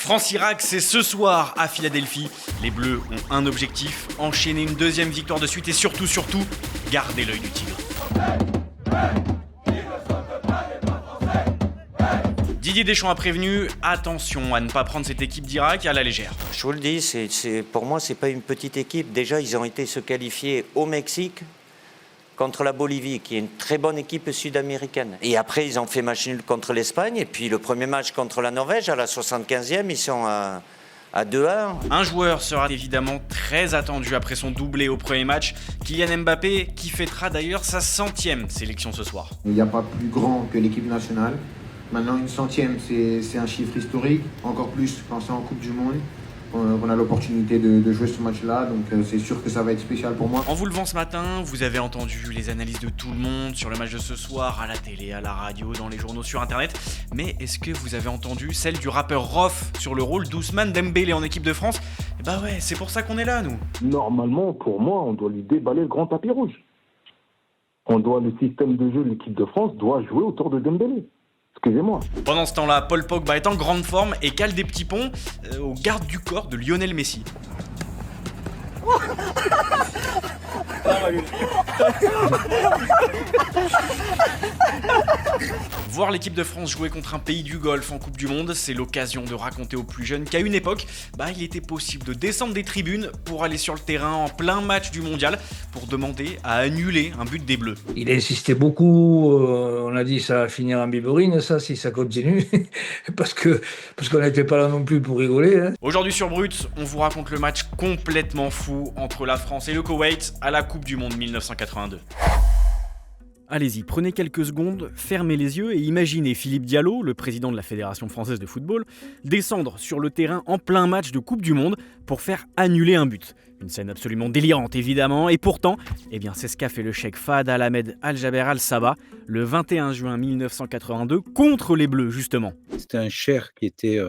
France-Irak, c'est ce soir à Philadelphie. Les Bleus ont un objectif, enchaîner une deuxième victoire de suite et surtout, garder l'œil du tigre. Didier Deschamps a prévenu, attention à ne pas prendre cette équipe d'Irak à la légère. Je vous le dis, pour moi, c'est pas une petite équipe. Déjà, ils ont été se qualifier au Mexique contre la Bolivie, qui est une très bonne équipe sud-américaine. Et après, ils ont fait match nul contre l'Espagne. Et puis le premier match contre la Norvège, à la 75e, ils sont à 2-1. Un joueur sera évidemment très attendu après son doublé au premier match, Kylian Mbappé, qui fêtera d'ailleurs sa 100e sélection ce soir. Il n'y a pas plus grand que l'équipe nationale. Maintenant, une 100e, c'est un chiffre historique. Encore plus quand c'est en Coupe du Monde. On a l'opportunité de jouer ce match-là, donc c'est sûr que ça va être spécial pour moi. En vous levant ce matin, vous avez entendu les analyses de tout le monde sur le match de ce soir, à la télé, à la radio, dans les journaux, sur internet. Mais est-ce que vous avez entendu celle du rappeur Rof sur le rôle d'Ousmane Dembélé en équipe de France ? Bah ouais, c'est pour ça qu'on est là, nous. Normalement, pour moi, on doit lui déballer le grand tapis rouge. Le système de jeu de l'équipe de France doit jouer autour de Dembélé. Excusez-moi. Pendant ce temps-là, Paul Pogba est en grande forme et cale des petits ponts au garde du corps de Lionel Messi. Voir l'équipe de France jouer contre un pays du Golfe en Coupe du Monde, c'est l'occasion de raconter aux plus jeunes qu'à une époque, il était possible de descendre des tribunes pour aller sur le terrain en plein match du mondial pour demander à annuler un but des Bleus. Il insistait beaucoup, on a dit ça va finir en biberine ça si ça continue, parce qu'on n'était pas là non plus pour rigoler. Hein. Aujourd'hui sur Brut, on vous raconte le match complètement fou entre la France et le Koweït à la Coupe du Monde 1982. Allez-y, prenez quelques secondes, fermez les yeux et imaginez Philippe Diallo, le président de la Fédération française de football, descendre sur le terrain en plein match de Coupe du Monde pour faire annuler un but. Une scène absolument délirante évidemment, et pourtant, c'est ce qu'a fait le cheikh Fahd Al-Ahmed Al-Jaber Al-Sabah le 21 juin 1982 contre les Bleus justement. C'était un cheikh qui était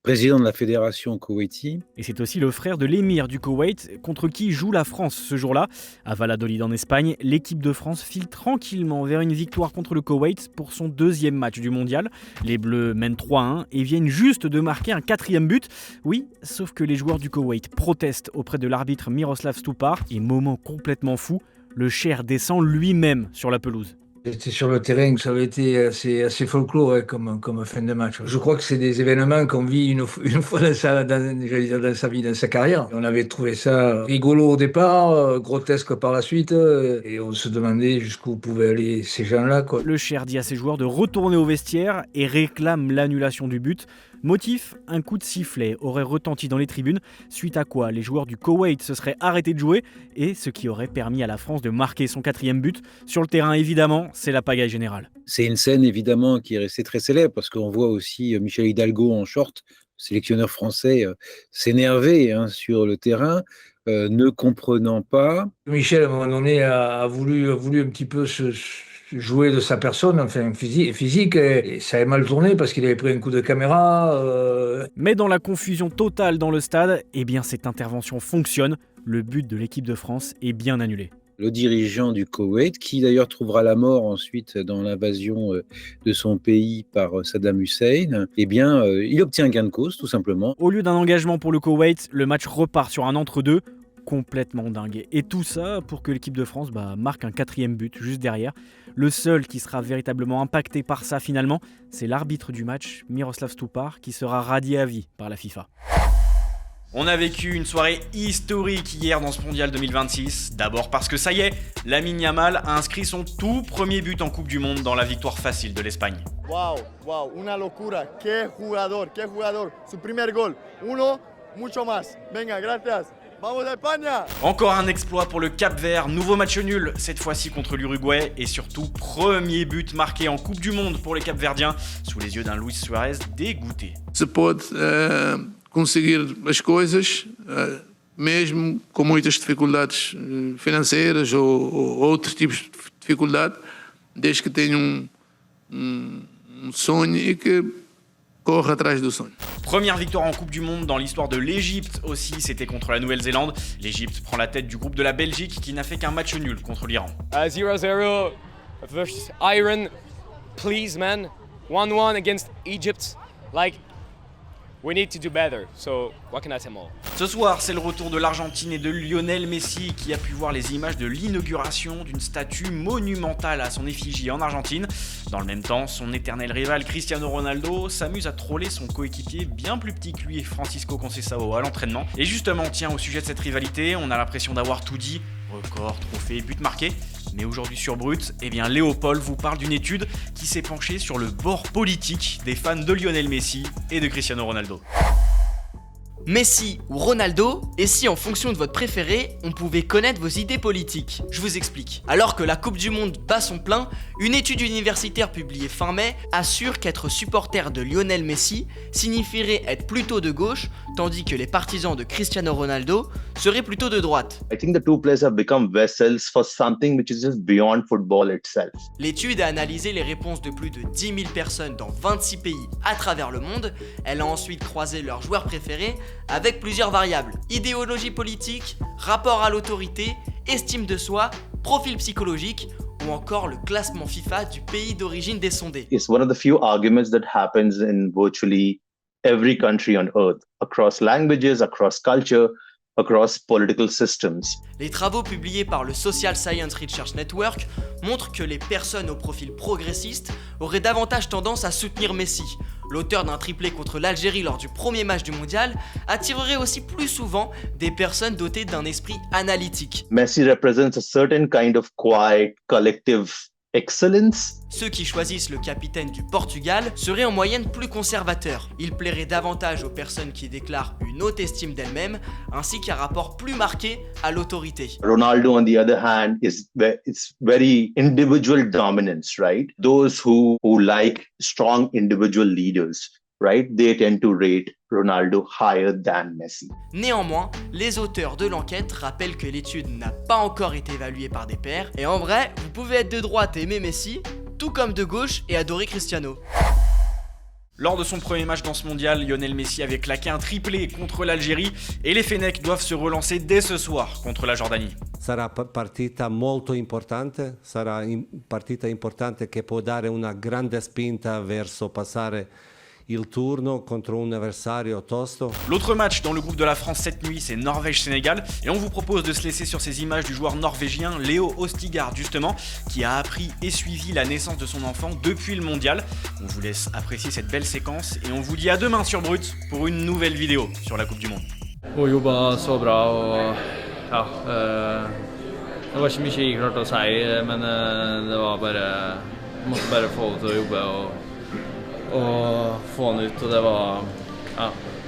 président de la fédération koweïti. Et c'est aussi le frère de l'émir du Koweït contre qui joue la France ce jour-là. À Valladolid en Espagne, l'équipe de France file tranquillement vers une victoire contre le Koweït pour son deuxième match du mondial. Les Bleus mènent 3-1 et viennent juste de marquer un 4e but. Oui, sauf que les joueurs du Koweït protestent auprès de l'arbitre Miroslav Stupar et moment complètement fou, le cheikh descend lui-même sur la pelouse. J'étais sur le terrain, ça avait été assez folklore comme fin de match. Je crois que c'est des événements qu'on vit une fois dans sa vie, dans sa carrière. On avait trouvé ça rigolo au départ, grotesque par la suite, et on se demandait jusqu'où pouvaient aller ces gens-là, quoi. Le cheikh dit à ses joueurs de retourner au vestiaire et réclame l'annulation du but. Motif, un coup de sifflet aurait retenti dans les tribunes, suite à quoi les joueurs du Koweït se seraient arrêtés de jouer, et ce qui aurait permis à la France de marquer son 4e but. Sur le terrain, évidemment, c'est la pagaille générale. C'est une scène évidemment qui est restée très célèbre parce qu'on voit aussi Michel Hidalgo en short, sélectionneur français, s'énerver sur le terrain, ne comprenant pas. Michel, à un moment donné, a voulu un petit peu jouer de sa personne, enfin physique, et ça avait mal tourné parce qu'il avait pris un coup de caméra. Mais dans la confusion totale dans le stade, cette intervention fonctionne. Le but de l'équipe de France est bien annulé. Le dirigeant du Koweït, qui d'ailleurs trouvera la mort ensuite dans l'invasion de son pays par Saddam Hussein, il obtient gain de cause tout simplement. Au lieu d'un engagement pour le Koweït, le match repart sur un entre-deux complètement dingue. Et tout ça pour que l'équipe de France marque un 4e but juste derrière. Le seul qui sera véritablement impacté par ça finalement, c'est l'arbitre du match, Miroslav Stupar, qui sera radié à vie par la FIFA. On a vécu une soirée historique hier dans ce mondial 2026. D'abord parce que ça y est, Lamine Yamal a inscrit son tout premier but en Coupe du Monde dans la victoire facile de l'Espagne. Wow, una locura. Qué jugador. Su primer gol. Uno, mucho más. Venga, gracias. Vamos España! Encore un exploit pour le Cap-Vert, nouveau match nul, cette fois-ci contre l'Uruguay, et surtout premier but marqué en Coupe du Monde pour les Cap-Verdiens, sous les yeux d'un Luis Suarez dégoûté. Se pode conseguir as coisas, mesmo com muitas dificuldades financeiras ou outros tipos de dificuldade, desde que tenha sonho e que corre atrás do sonho. Première victoire en Coupe du Monde dans l'histoire de l'Égypte aussi, c'était contre la Nouvelle-Zélande. L'Égypte prend la tête du groupe de la Belgique qui n'a fait qu'un match nul contre l'Iran. 0-0 versus Iran. Please man, 1-1 against Egypt. Like, we need to do better. So what can I say more? Ce soir, c'est le retour de l'Argentine et de Lionel Messi qui a pu voir les images de l'inauguration d'une statue monumentale à son effigie en Argentine. Dans le même temps, son éternel rival Cristiano Ronaldo s'amuse à troller son coéquipier bien plus petit que lui, Francisco Conceição, à l'entraînement. Et justement, tiens, au sujet de cette rivalité, on a l'impression d'avoir tout dit. Record, trophée, but marqué. Mais aujourd'hui sur Brut, eh bien Léopold vous parle d'une étude qui s'est penchée sur le bord politique des fans de Lionel Messi et de Cristiano Ronaldo. Messi ou Ronaldo, et si en fonction de votre préféré, on pouvait connaître vos idées politiques? Je vous explique. Alors que la Coupe du Monde bat son plein, une étude universitaire publiée fin mai assure qu'être supporter de Lionel Messi signifierait être plutôt de gauche, tandis que les partisans de Cristiano Ronaldo seraient plutôt de droite. I think the two players have become vessels for something which is just beyond football itself. L'étude a analysé les réponses de plus de 10 000 personnes dans 26 pays à travers le monde. Elle a ensuite croisé leurs joueurs préférés avec plusieurs variables: idéologie politique, rapport à l'autorité, estime de soi, profil psychologique ou encore le classement FIFA du pays d'origine des sondés. It's one of the few arguments that happens in virtually every country on earth, across languages, across culture, across political systems. Les travaux publiés par le Social Science Research Network montrent que les personnes au profil progressiste auraient davantage tendance à soutenir Messi. L'auteur d'un triplé contre l'Algérie lors du premier match du mondial attirerait aussi plus souvent des personnes dotées d'un esprit analytique. Messi represents a certain kind of quiet, collective excellence. Ceux qui choisissent le capitaine du Portugal seraient en moyenne plus conservateurs. Il plairait davantage aux personnes qui déclarent une haute estime d'elles-mêmes, ainsi qu'un rapport plus marqué à l'autorité. Ronaldo, on the other hand, it's very individual dominance, right? Those who like strong individual leaders, right? They tend to rate Ronaldo higher than Messi. Néanmoins, les auteurs de l'enquête rappellent que l'étude n'a pas encore été évaluée par des pairs, et en vrai, vous pouvez être de droite et aimer Messi, tout comme de gauche et adorer Cristiano. Lors de son premier match dans ce mondial, Lionel Messi avait claqué un triplé contre l'Algérie et les Fennecs doivent se relancer dès ce soir contre la Jordanie. Sarà partita molto importante, sarà partita importante che può dare una grande spinta verso passare il turno contro un avversario tosto. L'autre match dans le groupe de la France cette nuit, c'est Norvège-Sénégal, et on vous propose de se laisser sur ces images du joueur norvégien Léo Ostigard justement, qui a appris et suivi la naissance de son enfant depuis le mondial. On vous laisse apprécier cette belle séquence et on vous dit à demain sur Brut pour une nouvelle vidéo sur la Coupe du Monde. Hun jobba så bra og ja, det var ikke mye jeg klarte å si, men det var bare, måtte bare få det til å jobbe og få den ut, og det var ja,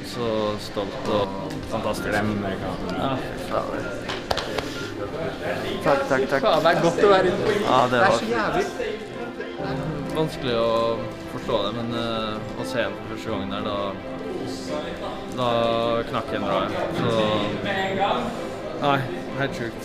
så stolt og fantastisk. Ja, takk. Det er godt å være inne. Ja, det er så jævlig. Vanskelig å forstå det, men å se den for første gangen der, da knakk en bra. Så nei, helt sjukt.